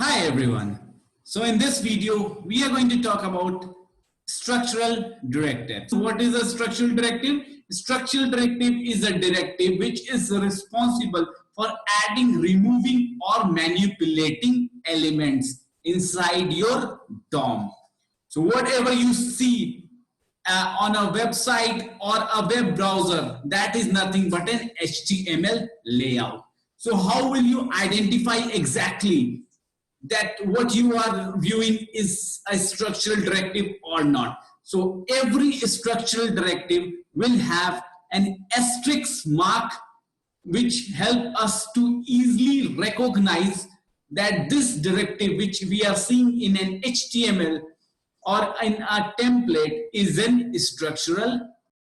Hi everyone. So in this video, we are going to talk about structural directive. What is a structural directive? Structural directive is a directive which is responsible for adding, removing or manipulating elements inside your DOM. So whatever you see on a website or a web browser, that is nothing but an HTML layout. So how will you identify exactly that what you are viewing is a structural directive or not? So every structural directive will have an asterisk mark which help us to easily recognize that this directive which we are seeing in an HTML or in a template is an structural.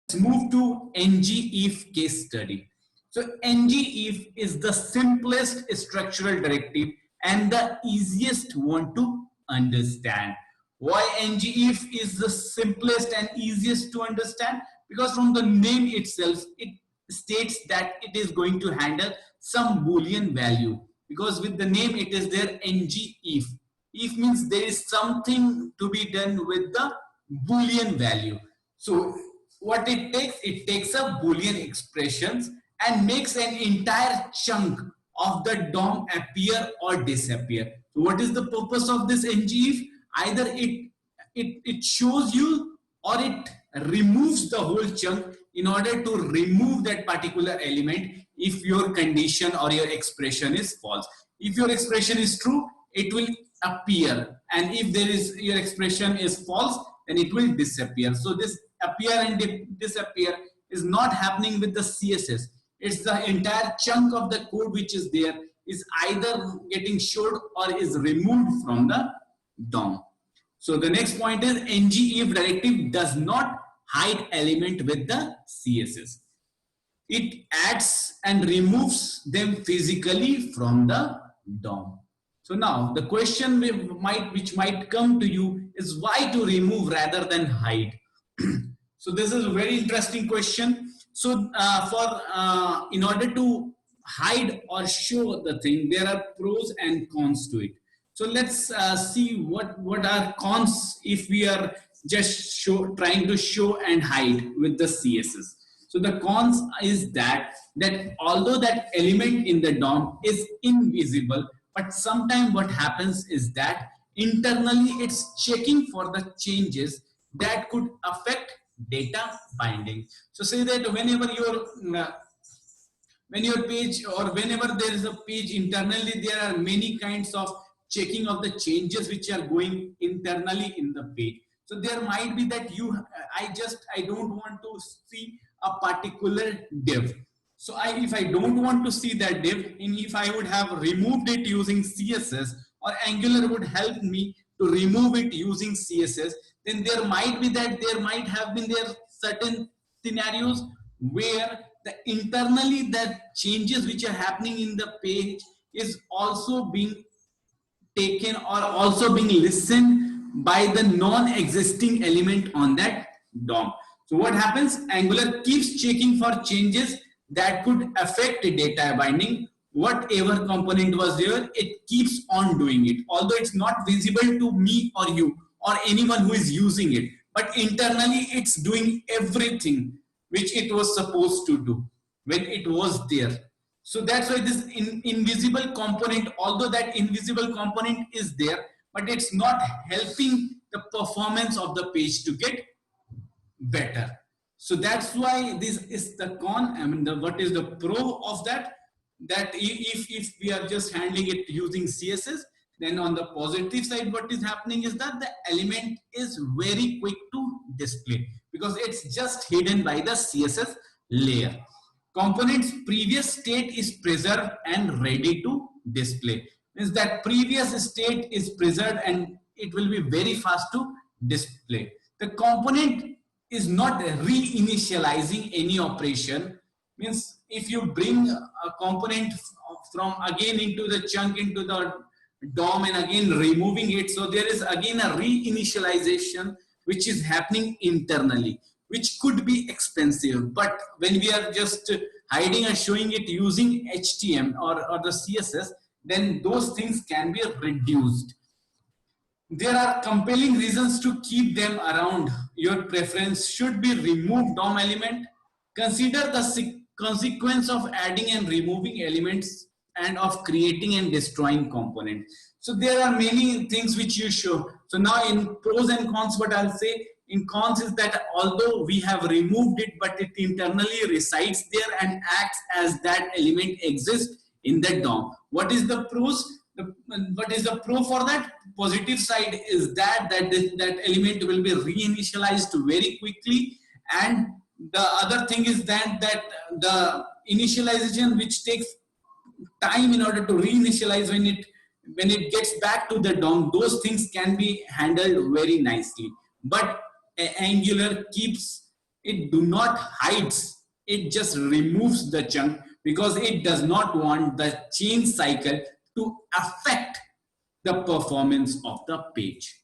Let's move to NgIf case study. So NgIf is the simplest structural directive and the easiest one to understand. Why NgIf is the simplest and easiest to understand? Because from the name itself, it states that it is going to handle some Boolean value. Because with the name it is there NgIf. If means there is something to be done with the Boolean value. So what it takes a Boolean expressions and makes an entire chunk of the DOM appear or disappear. So what is the purpose of this NgIf? Either it shows you or it removes the whole chunk in order to remove that particular element if your condition or your expression is false. If your expression is true, it will appear, and if there is your expression is false, then it will disappear. So this appear and disappear is not happening with the CSS. It's the entire chunk of the code which is there is either getting showed or is removed from the DOM. So the next point is NgIf directive does not hide element with the CSS. It adds and removes them physically from the DOM. So now the question which might come to you is why to remove rather than hide? So this is a very interesting question. So in order to hide or show the thing, there are pros and cons to it. So let's see what are cons if we are just trying to show and hide with the CSS. So the cons is that although that element in the DOM is invisible, but sometimes what happens is that internally it's checking for the changes that could affect data binding. So say that whenever your page or whenever there is a page internally, there are many kinds of checking of the changes which are going internally in the page. So there might be that I don't want to see a particular div. So if I don't want to see that div, and if I would have removed it using CSS, or Angular would help me to remove it using CSS, then there might have been certain scenarios where internally the changes which are happening in the page is also being taken or also being listened by the non-existing element on that DOM. So what happens? Angular keeps checking for changes that could affect the data binding. Whatever component was there, it keeps on doing it. Although it's not visible to me or you or anyone who is using it, but internally it's doing everything which it was supposed to do when it was there. So that's why this invisible component, although that invisible component is there, but it's not helping the performance of the page to get better. So that's why this is the con. I mean, what is the pro of that? That if we are just handling it using CSS, then on the positive side, what is happening is that the element is very quick to display because it's just hidden by the CSS layer. Component's previous state is preserved and ready to display. Means that previous state is preserved and it will be very fast to display. The component is not reinitializing any operation. Means if you bring a component from again into the chunk into the DOM and again removing it, so there is again a reinitialization which is happening internally, which could be expensive. But when we are just hiding and showing it using HTML or the CSS, then those things can be reduced. There are compelling reasons to keep them around. Your preference should be remove DOM element. Consider the consequence of adding and removing elements and of creating and destroying components. So there are many things which you show. So now in pros and cons, what I'll say in cons is that although we have removed it, but it internally resides there and acts as that element exists in the DOM. What is the pros? What is the pro for that? Positive side is that that element will be reinitialized very quickly, and the other thing is that the initialization which takes time in order to reinitialize when it gets back to the DOM, those things can be handled very nicely. But Angular keeps it, do not hides, it just removes the chunk because it does not want the change cycle to affect the performance of the page.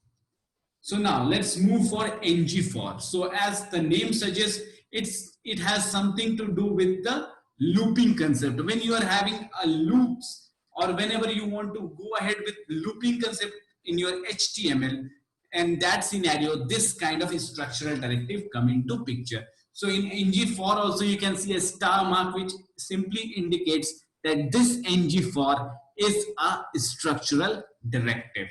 So now let's move for NgFor. So as the name suggests, it has something to do with the looping concept. When you are having a loops, or whenever you want to go ahead with looping concept in your HTML, and that scenario, this kind of structural directive come into picture. So in NgFor also you can see a star mark which simply indicates that this NgFor is a structural directive.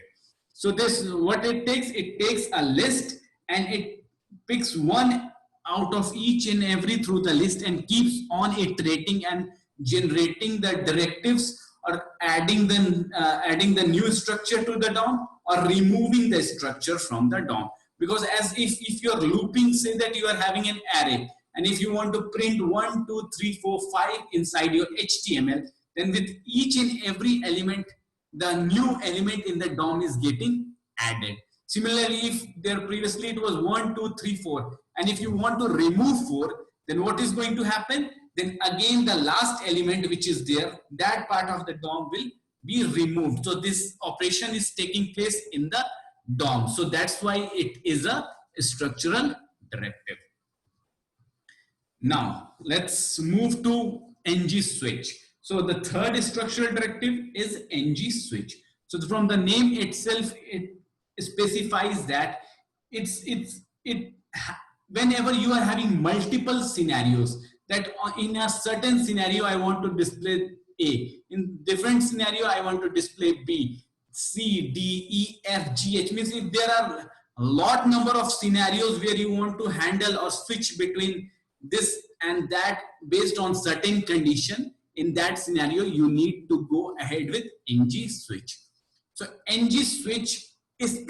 So this, what it takes a list and it picks one out of each and every through the list and keeps on iterating and generating the directives, or adding the new structure to the DOM, or removing the structure from the DOM. Because as if you're looping, say that you are having an array, and if you want to print 1, 2, 3, 4, 5 inside your HTML, then with each and every element, the new element in the DOM is getting added. Similarly, if there previously it was 1, 2, 3, 4, and if you want to remove 4, then what is going to happen? Then again the last element which is there, that part of the DOM will be removed. So this operation is taking place in the DOM. So that's why it is a structural directive. Now let's move to NgSwitch. So the third structural directive is NgSwitch. So from the name itself, it specifies that whenever you are having multiple scenarios, that in a certain scenario I want to display A, in different scenario I want to display B, C, D, E, F, G, H. Means if there are a lot number of scenarios where you want to handle or switch between this and that based on certain condition, in that scenario you need to go ahead with NgSwitch. So NgSwitch is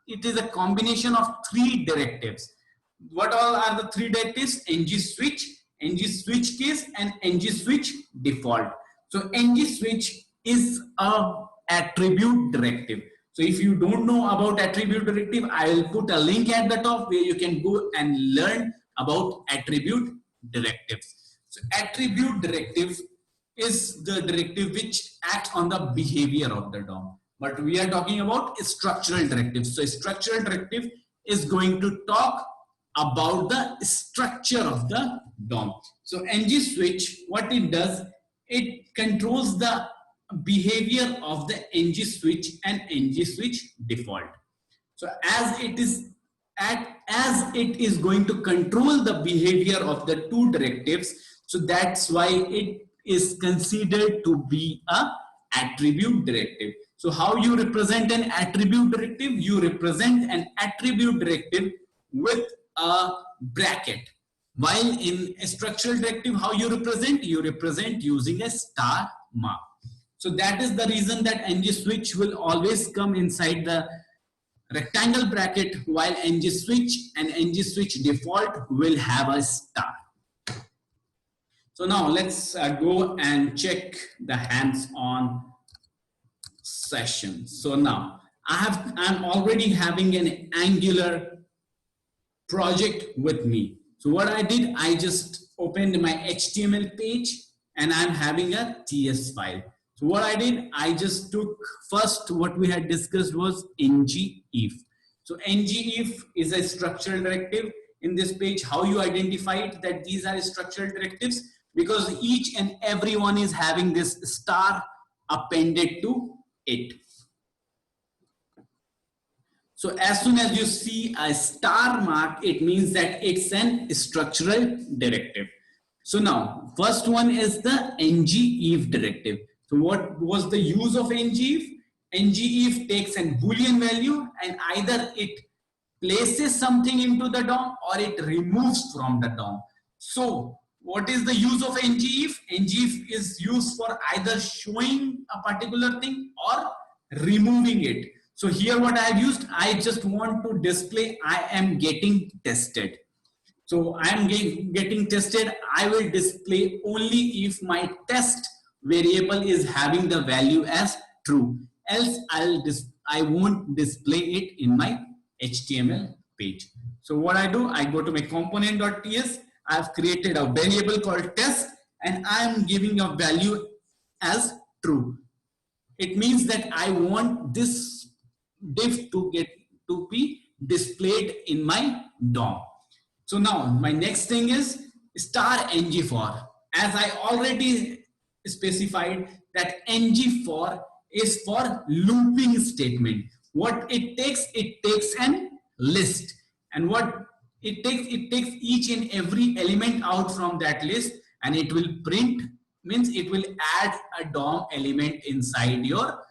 it is a combination of 3 directives. What all are the 3 directives? NgSwitch, NgSwitch case, and NgSwitch default. So NgSwitch is a attribute directive. So if you don't know about attribute directive, I will put a link at the top where you can go and learn about attribute directives. So attribute directive is the directive which acts on the behavior of the DOM. But we are talking about structural directives. So structural directive is going to talk about the structure of the DOM. So NgSwitch, what it does, it controls the behavior of the NgSwitch and NgSwitch default. So as it is going to control the behavior of the 2 directives, so that's why it is considered to be a attribute directive. So how you represent an attribute directive? You represent an attribute directive with a bracket. While in a structural directive, how you represent? You represent using a star mark. So that is the reason that NgSwitch will always come inside the rectangle bracket, while NgSwitch and NgSwitch default will have a star. So now let's go and check the hands-on session. So now I'm already having an Angular project with me. So what I did, I just opened my HTML page and I'm having a TS file. So what I did, I just took first what we had discussed was NgIf. So NgIf is a structural directive. In this page, how you identify it that these are structural directives? because each and every one is having this star appended to it. So as soon as you see a star mark, it means that it's an structural directive. So now, first one is the NgIf directive. So what was the use of NgIf? NgIf takes an Boolean value and either it places something into the DOM or it removes from the DOM. So what is the use of NgIf? NgIf is used for either showing a particular thing or removing it. So here what I have used, I just want to display I am getting tested. So I am getting tested. I will display only if my test variable is having the value as true. Else I won't display it in my HTML page. So what I do, I go to my component.ts. I have created a variable called test and I am giving a value as true. It means that I want this div to be displayed in my DOM. So now my next thing is star NgFor. As I already specified that NgFor is for looping statement. What it takes an list, and what it takes each and every element out from that list, and it will print, means it will add a DOM element inside your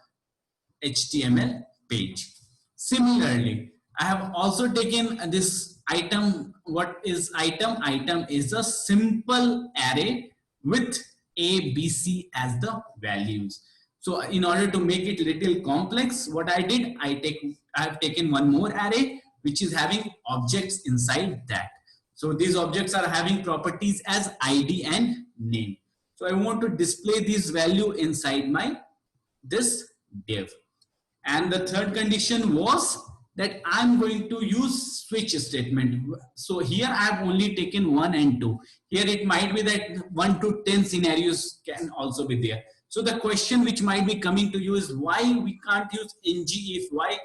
HTML page. Similarly, I have also taken this item. What is item? Item is a simple array with A, B, C as the values. So in order to make it little complex, what I did, I have taken one more array which is having objects inside that. So these objects are having properties as ID and name. So I want to display this value inside my this div. And the third condition was that I'm going to use switch statement. So here I have only taken 1 and 2. Here it might be that 1 to 10 scenarios can also be there. So the question which might be coming to you is why we can't use NgIf? Why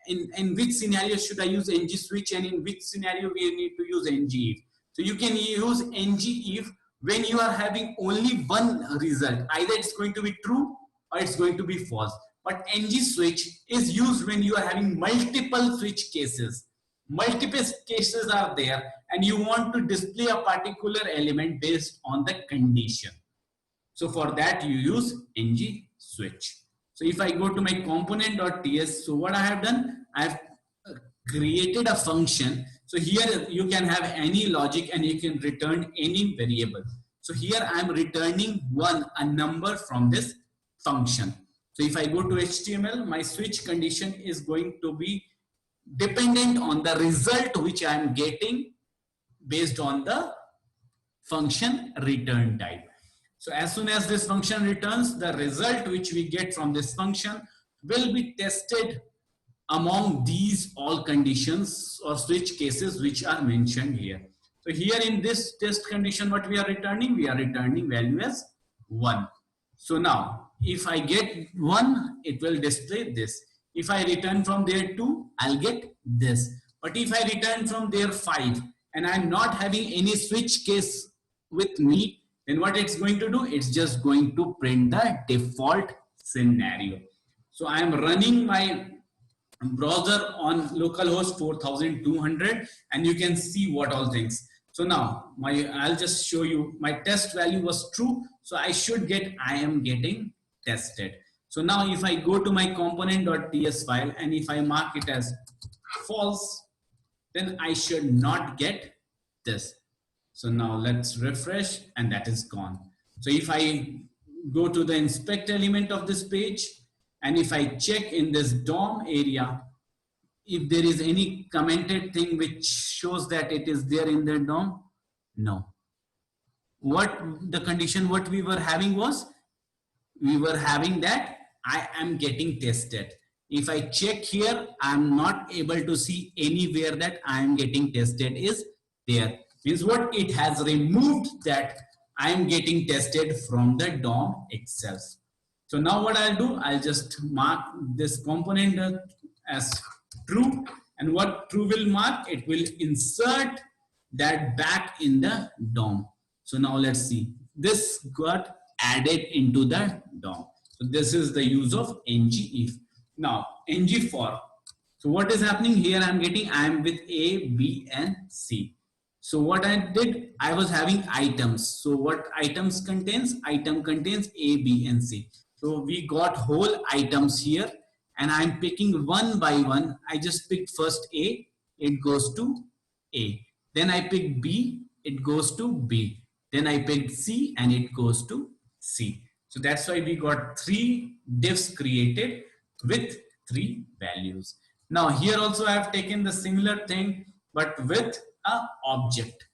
in which scenario should I use NgSwitch, and in which scenario we need to use NgIf? So you can use NgIf when you are having only one result. Either it's going to be true or it's going to be false. But NgSwitch is used when you are having multiple switch cases. Multiple cases are there and you want to display a particular element based on the condition. So for that you use NgSwitch. So if I go to my component.ts, so what I have done, I have created a function. So here you can have any logic and you can return any variable. So here I am returning a number from this function. So if I go to HTML, my switch condition is going to be dependent on the result which I am getting based on the function return type. So as soon as this function returns, the result which we get from this function will be tested among these all conditions or switch cases which are mentioned here. So here in this test condition, what we are returning value as 1. So now if I get 1, it will display this. If I return from there 2, I'll get this. But if I return from there 5 and I'm not having any switch case with me, then what it's going to do, it's just going to print the default scenario. So I am running my browser on localhost 4200 and you can see what all things. So now I'll just show you my test value was true. So I should get, I am getting tested. So now if I go to my component.ts file and if I mark it as false, then I should not get this. So now let's refresh and that is gone. So if I go to the inspect element of this page and if I check in this DOM area, if there is any commented thing which shows that it is there in the DOM, no. What the condition what we were having was, we were having that I am getting tested. If I check here, I am not able to see anywhere that I am getting tested is there. Means what, it has removed that I am getting tested from the DOM itself. So now what I'll do, I'll just mark this component as true, and what true will mark, it will insert that back in the DOM. So now let's see. this got added into the DOM. So this is the use of NgIf. Now NgFor. So what is happening here? I am with A, B, and C. So what I did, I was having items. So what items contains? Item contains A, B, and C. So we got whole items here, and I'm picking one by one. I just picked first A, it goes to A. Then I pick B, it goes to B. Then I picked C, and it goes to C. So that's why we got 3 divs created with 3 values. Now here also I have taken the similar thing, but with a object.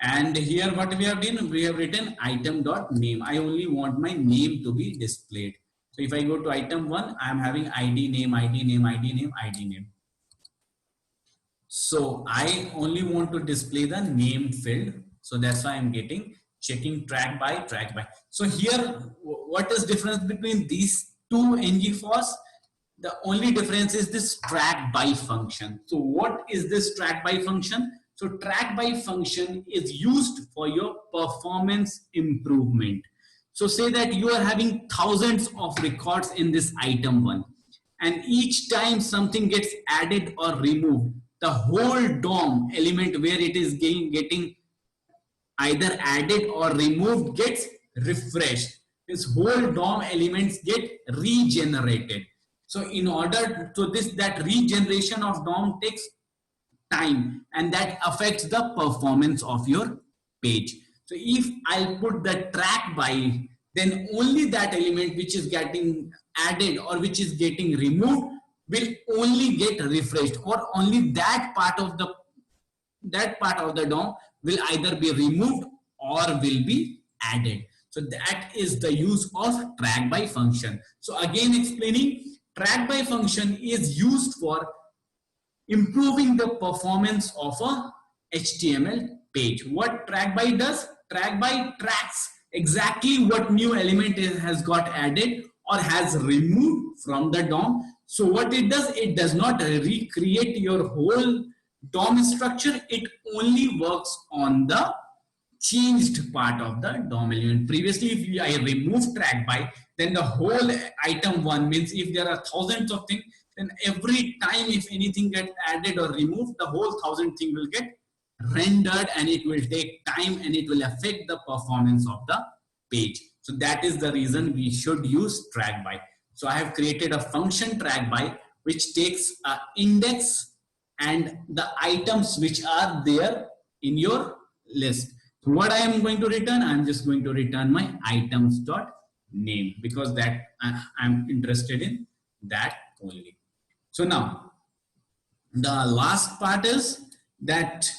And here what we have done, we have written item.name. I only want my name to be displayed. So if I go to item 1, I am having ID name, ID name, ID name, ID name. So I only want to display the name field. So that's why I'm checking TrackBy. So here, what is difference between these two NgFors? The only difference is this TrackBy function. So what is this TrackBy function? So TrackBy function is used for your performance improvement. So say that you are having thousands of records in this item 1, and each time something gets added or removed, the whole DOM element where it is getting either added or removed gets refreshed. This whole DOM elements get regenerated. So in order to that regeneration of DOM takes time, and that affects the performance of your page. So if I put the TrackBy, then only that element which is getting added or which is getting removed will only get refreshed, or only that part of the DOM will either be removed or will be added. So that is the use of TrackBy function. So again explaining, TrackBy function is used for improving the performance of a HTML page. What TrackBy does? TrackBy tracks exactly what new element has got added or has removed from the DOM. So what it does, it does not recreate your whole DOM structure. It only works on the changed part of the DOM element. Previously, if I remove TrackBy, then the whole item 1 means if there are thousands of things, then every time if anything gets added or removed, the whole 1,000 thing will get rendered, and it will take time and it will affect the performance of the page. So that is the reason we should use TrackBy. So I have created a function TrackBy which takes an index and the items which are there in your list. So what I am going to return, I am just going to return my items.name, because that I'm interested in that only. So now the last part is that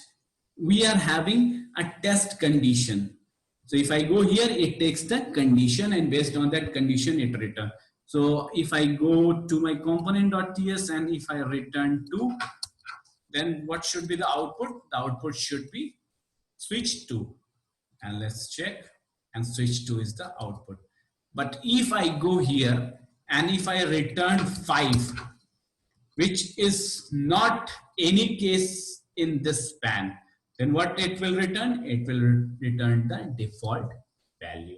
we are having a test condition. So if I go here, it takes the condition, and based on that condition it returns. So if I go to my component.ts and if I return 2, then what should be the output? The output should be switch 2, and let's check, and switch 2 is the output. But if I go here and if I return 5, which is not any case in this span, then what it will return? It will return the default value.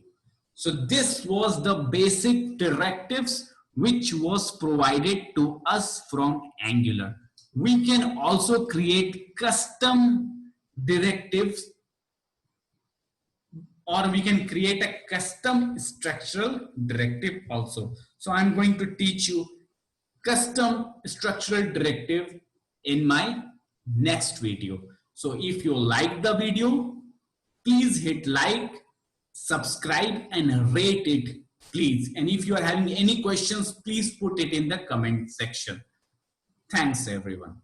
So this was the basic directives which was provided to us from Angular. We can also create custom directives, or we can create a custom structural directive also. So I'm going to teach you custom structural directive in my next video. So if you like the video, please hit like, subscribe, and rate it, please. And if you are having any questions, please put it in the comment section. Thanks everyone.